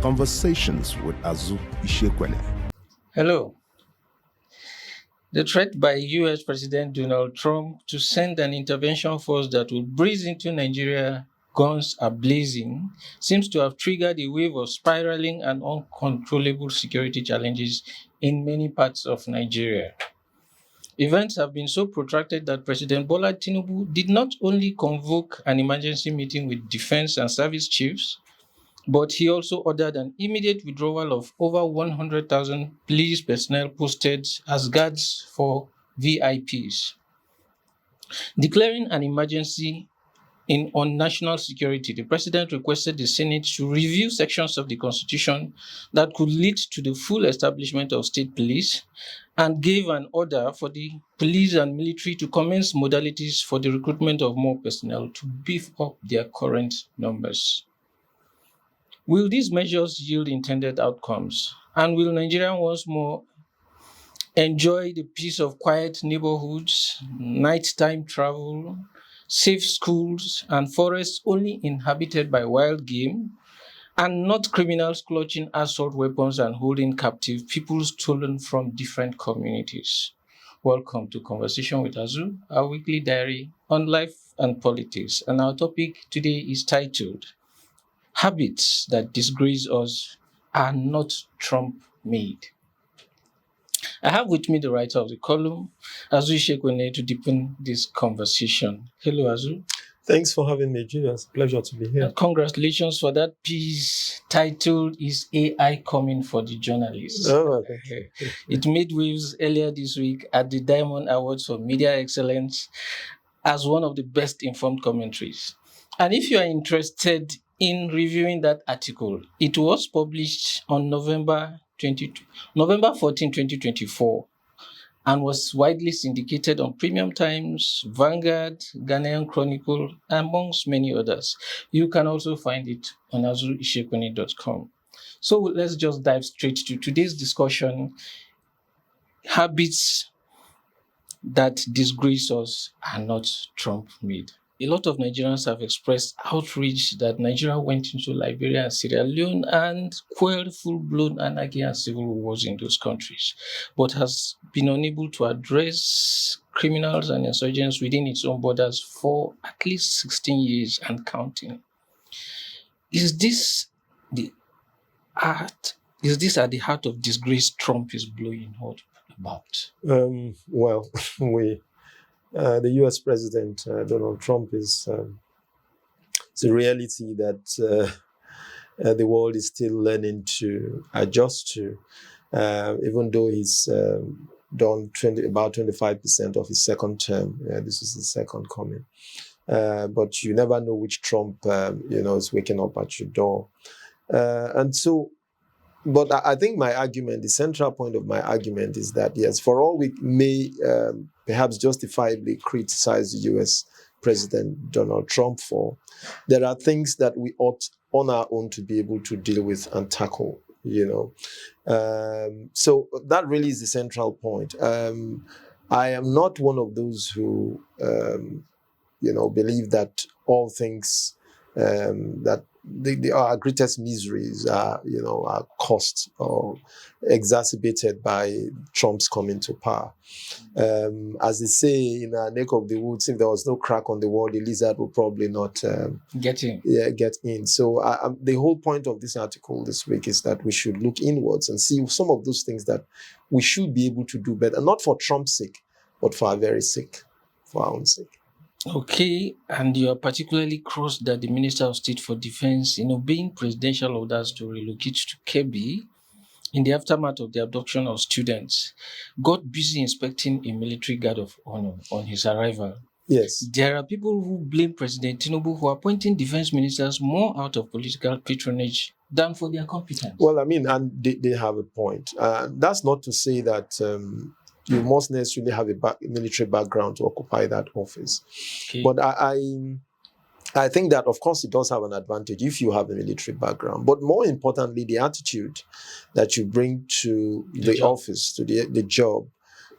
Conversations with Azu Ishekwene. Hello. The threat by US President Donald Trump to send an intervention force that will breeze into Nigeria, guns a-blazing, seems to have triggered a wave of spiraling and uncontrollable security challenges in many parts of Nigeria. Events have been so protracted that President Bola Tinubu did not only convoke an emergency meeting with defense and service chiefs, but he also ordered an immediate withdrawal of over 100,000 police personnel posted as guards for VIPs. Declaring an emergency on national security, the president requested the Senate to review sections of the Constitution that could lead to the full establishment of state police and gave an order for the police and military to commence modalities for the recruitment of more personnel to beef up their current numbers. Will these measures yield intended outcomes? And will Nigeria once more enjoy the peace of quiet neighborhoods, nighttime travel, safe schools, and forests only inhabited by wild game, and not criminals clutching assault weapons and holding captive people stolen from different communities? Welcome to Conversation with Azu, our weekly diary on life and politics. And our topic today is titled, Habits that Disgrace Us Are Not Trump-Made. I have with me the writer of the column, Azu Ishekwene, to deepen this conversation. Hello, Azu. Thanks for having me, Julius. It's a pleasure to be here. And congratulations for that piece titled, Is AI Coming for the Journalists? Oh, okay. It made waves earlier this week at the Diamond Awards for Media Excellence as one of the best informed commentaries. And if you are interested in reviewing that article, it was published on November 14, 2024, and was widely syndicated on Premium Times, Vanguard, Ghanaian Chronicle, amongst many others. You can also find it on azuishekwene.com. So let's just dive straight to today's discussion, habits that disgrace us are not Trump-made. A lot of Nigerians have expressed outrage that Nigeria went into Liberia and Sierra Leone and quelled full-blown anarchy and civil wars in those countries, but has been unable to address criminals and insurgents within its own borders for at least 16 years and counting. Is this at the heart of disgrace Trump is blowing hot about? Well, the U.S. President Donald Trump is it's a reality that the world is still learning to adjust to, even though he's done about 25% of his second term. This is his second coming. But you never know which Trump, is waking up at your door. But I think my argument, the central point of my argument is that, yes, for all we may perhaps justifiably criticize the U.S. President Donald Trump for, there are things that we ought on our own to be able to deal with and tackle, So that really is the central point. I am not one of those who, believe that all things that our greatest miseries are caused or exacerbated by Trump's coming to power. As they say in our neck of the woods, if there was no crack on the wall, the lizard would probably not get in. Get in. So the whole point of this article this week is that we should look inwards and see some of those things that we should be able to do better, not for Trump's sake, but for our very sake, for our own sake. Okay, and you are particularly crossed that the Minister of State for Defense, in obeying presidential orders to relocate to Kebbi in the aftermath of the abduction of students, got busy inspecting a military guard of honor on his arrival. Yes. There are people who blame President Tinubu for appointing defense ministers more out of political patronage than for their competence. Well, and they have a point. That's not to say that you must necessarily have a military background to occupy that office. Okay. But I think that, of course, it does have an advantage if you have a military background. But more importantly, the attitude that you bring to the office, to the job,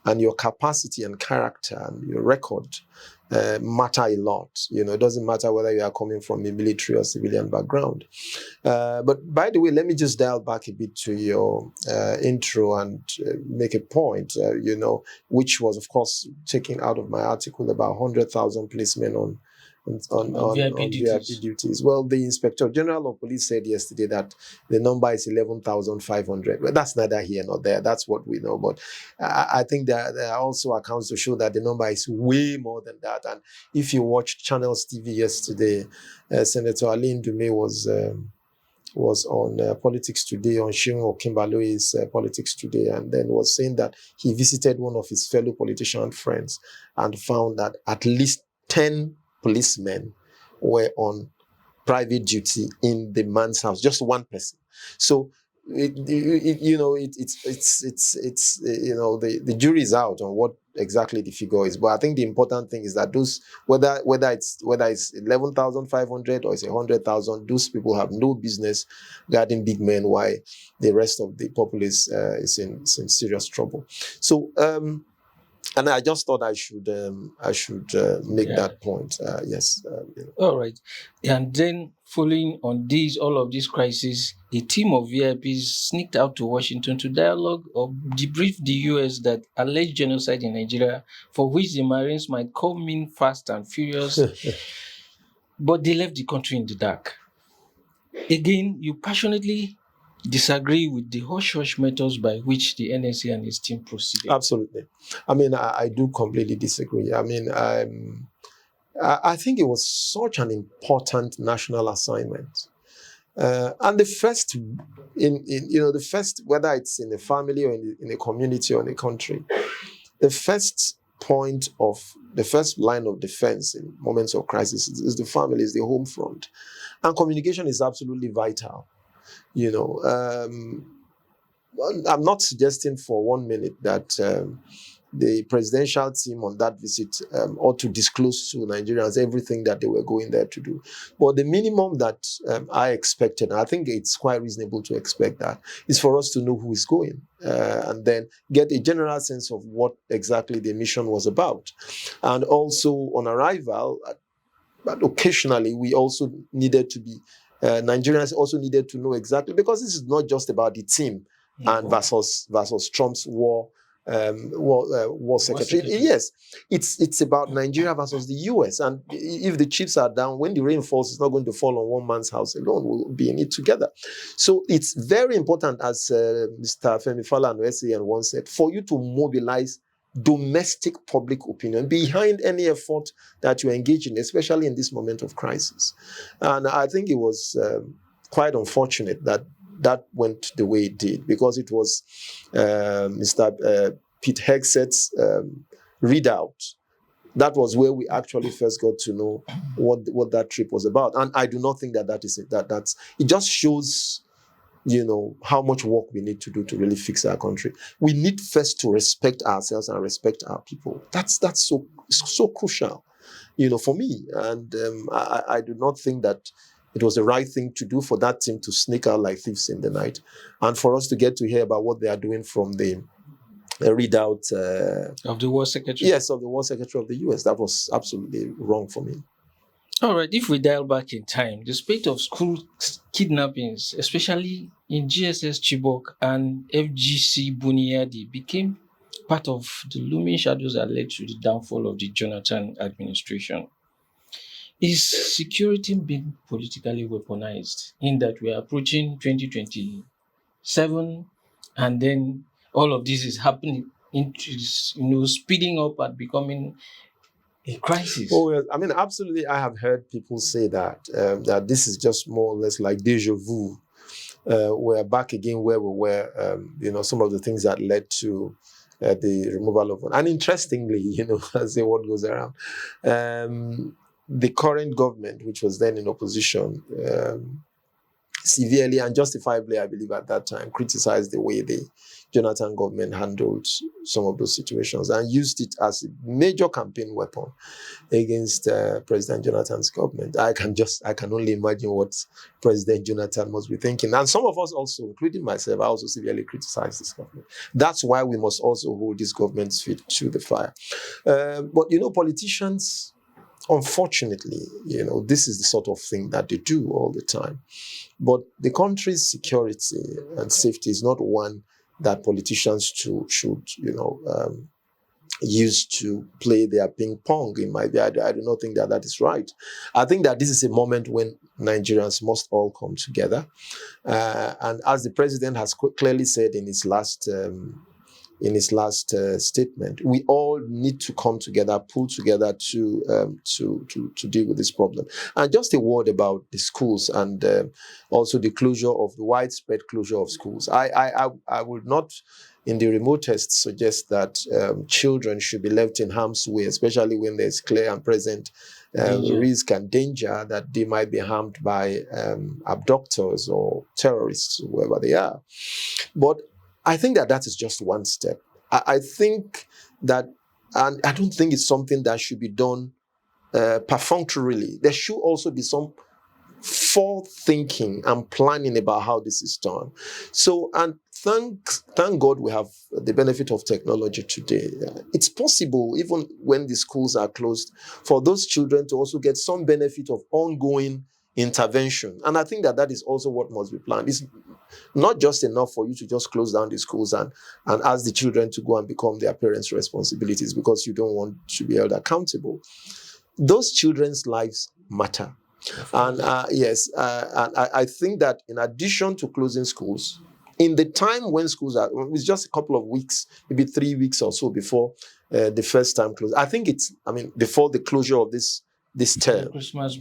and your capacity and character and your record matter a lot. It doesn't matter whether you are coming from a military or civilian background. But by the way, let me just dial back a bit to your intro and make a point, which was, of course, taken out of my article about 100,000 policemen on VIP duties. Well, the Inspector General of Police said yesterday that the number is 11,500. Well, that's neither here nor there. That's what we know. But I think there are also accounts to show that the number is way more than that. And if you watched Channels TV yesterday, Senator Aline Dume was on Politics Today, on Shion Okimbaloe's Politics Today, and then was saying that he visited one of his fellow politician friends and found that at least 10 policemen were on private duty in the man's house, just one person. So the jury is out on what exactly the figure is. But I think the important thing is that those, whether it's 11,500 or it's 100,000, those people have no business guarding big men, while the rest of the populace is in serious trouble. So and I just thought I should make that point. Yes. All right. And then following on all of these crises, a team of VIPs sneaked out to Washington to dialogue or debrief the US that alleged genocide in Nigeria, for which the Marines might come in fast and furious, but they left the country in the dark. Again, you passionately disagree with the hush-hush methods by which the NSA and its team proceeded. Absolutely. I mean, I do completely disagree. I mean, I think it was such an important national assignment. And the first, whether it's in a family or in a community or in a country, the first line of defense in moments of crisis is the family, is the home front. And communication is absolutely vital. I'm not suggesting for 1 minute that the presidential team on that visit ought to disclose to Nigerians everything that they were going there to do. But the minimum that I expected, and I think it's quite reasonable to expect that, is for us to know who is going and then get a general sense of what exactly the mission was about. And also on arrival, but occasionally we also needed to be Nigerians also needed to know exactly, because this is not just about the team and versus Trump's war secretary. Yes, it's about Nigeria versus the US. And if the chips are down, when the rain falls, it's not going to fall on one man's house alone. We'll be in it together. So it's very important, as Mr. Femi Falana once said, for you to mobilize domestic public opinion behind any effort that you engage in, especially in this moment of crisis. And I think it was quite unfortunate that went the way it did, because it was Mr. Pete Hegseth's readout. That was where we actually first got to know what that trip was about. And I do not think that is it. It just shows how much work we need to do to really fix our country. We need first to respect ourselves and respect our people. That's so crucial, for me. And I do not think that it was the right thing to do for that team to sneak out like thieves in the night, and for us to get to hear about what they are doing from the readout of the War Secretary. Yes, of the War Secretary of the US. That was absolutely wrong for me. All right, if we dial back in time, the spate of school kidnappings, especially in GSS Chibok and FGC Buniyadi, became part of the looming shadows that led to the downfall of the Jonathan administration. Is security being politically weaponized, in that we are approaching 2027 and then all of this is happening, speeding up and becoming a crisis? Oh, yes. I mean, absolutely. I have heard people say that this is just more or less like deja vu. We're back again where we were, some of the things that led to the removal of one. And interestingly, as the word goes around, the current government, which was then in opposition, severely and justifiably, I believe at that time, criticized the way the Jonathan government handled some of those situations and used it as a major campaign weapon against President Jonathan's government. I can only imagine what President Jonathan must be thinking. And some of us also, including myself, I also severely criticized this government. That's why we must also hold this government's feet to the fire. But politicians Unfortunately, this is the sort of thing that they do all the time. But the country's security and safety is not one that politicians should use to play their ping pong. In my view, I do not think that is right. I think that this is a moment when Nigerians must all come together. And as the president has clearly said in his last statement, we all need to come together, pull together to deal with this problem. And just a word about the schools and also the widespread closure of schools. I would not in the remotest suggest that children should be left in harm's way, especially when there's clear and present risk and danger that they might be harmed by abductors or terrorists, whoever they are. But I think that is just one step. I think that, and I don't think it's something that should be done perfunctorily. There should also be some forward-thinking and planning about how this is done. So, and thank God we have the benefit of technology today. It's possible, even when the schools are closed, for those children to also get some benefit of ongoing intervention. And I think that is also what must be planned. It's not just enough for you to just close down the schools and ask the children to go and become their parents' responsibilities because you don't want to be held accountable. Those children's lives matter. And I think that in addition to closing schools, in the time when schools are, it's just a couple of weeks, maybe 3 weeks or so before the first time close. I think before the closure of this term,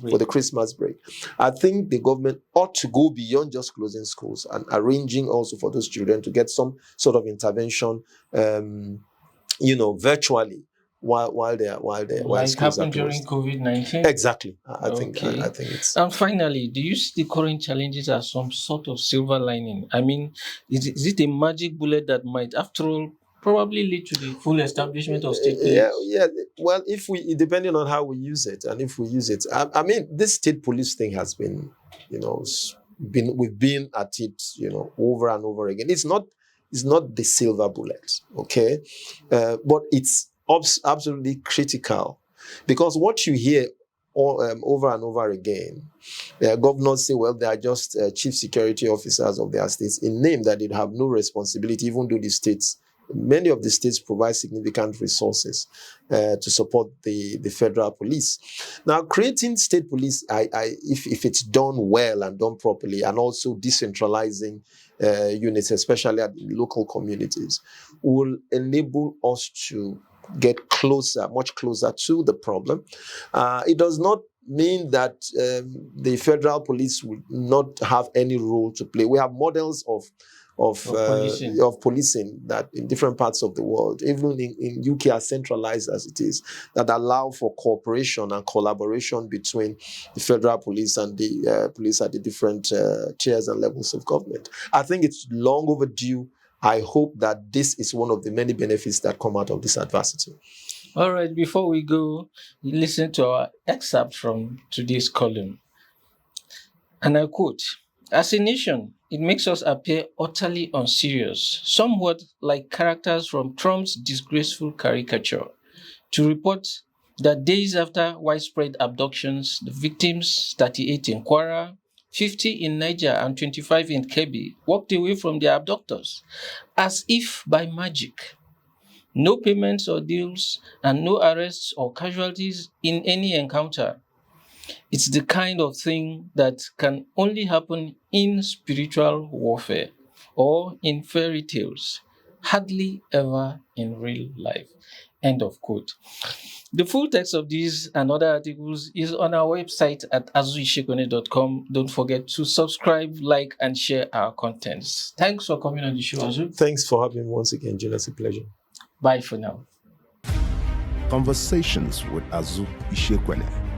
for the Christmas break. I think the government ought to go beyond just closing schools and arranging also for those children to get some sort of intervention, virtually while schools happened are during closed. COVID-19. Exactly. I think it's. And finally, do you see the current challenges as some sort of silver lining? I mean, is it a magic bullet that might, after all, probably lead to the full establishment of state police? Yeah. Well, depending on how we use it, and if we use it, I mean, this state police thing has been, we've been at it, over and over again. It's not the silver bullet, okay, but it's absolutely critical, because what you hear over and over again, governors say, well, they are just chief security officers of their states in name, that they have no responsibility, even though many of the states provide significant resources to support the federal police. Now, creating state police, if it's done well and done properly, and also decentralizing units, especially at local communities, will enable us to get much closer to the problem. It does not mean that the federal police would not have any role to play. We have models of policing that in different parts of the world, even in UK as centralized as it is, that allow for cooperation and collaboration between the federal police and the police at the different tiers and levels of government. I think it's long overdue. I hope that this is one of the many benefits that come out of this adversity. All right, before we go, listen to our excerpt from today's column. And I quote, "As a nation, it makes us appear utterly unserious, somewhat like characters from Trump's disgraceful caricature, to report that days after widespread abductions, the victims, 38 in Kwara, 50 in Niger, and 25 in Kebbi, walked away from their abductors, as if by magic. No payments or deals, and no arrests or casualties in any encounter. It's the kind of thing that can only happen in spiritual warfare or in fairy tales, hardly ever in real life." End of quote. The full text of these and other articles is on our website at azuishekone.com. Don't forget to subscribe, like, and share our contents. Thanks for coming on the show, Azu. Thanks for having me once again, Jim. It's a pleasure. Bye for now. Conversations with Azu Ishekwene.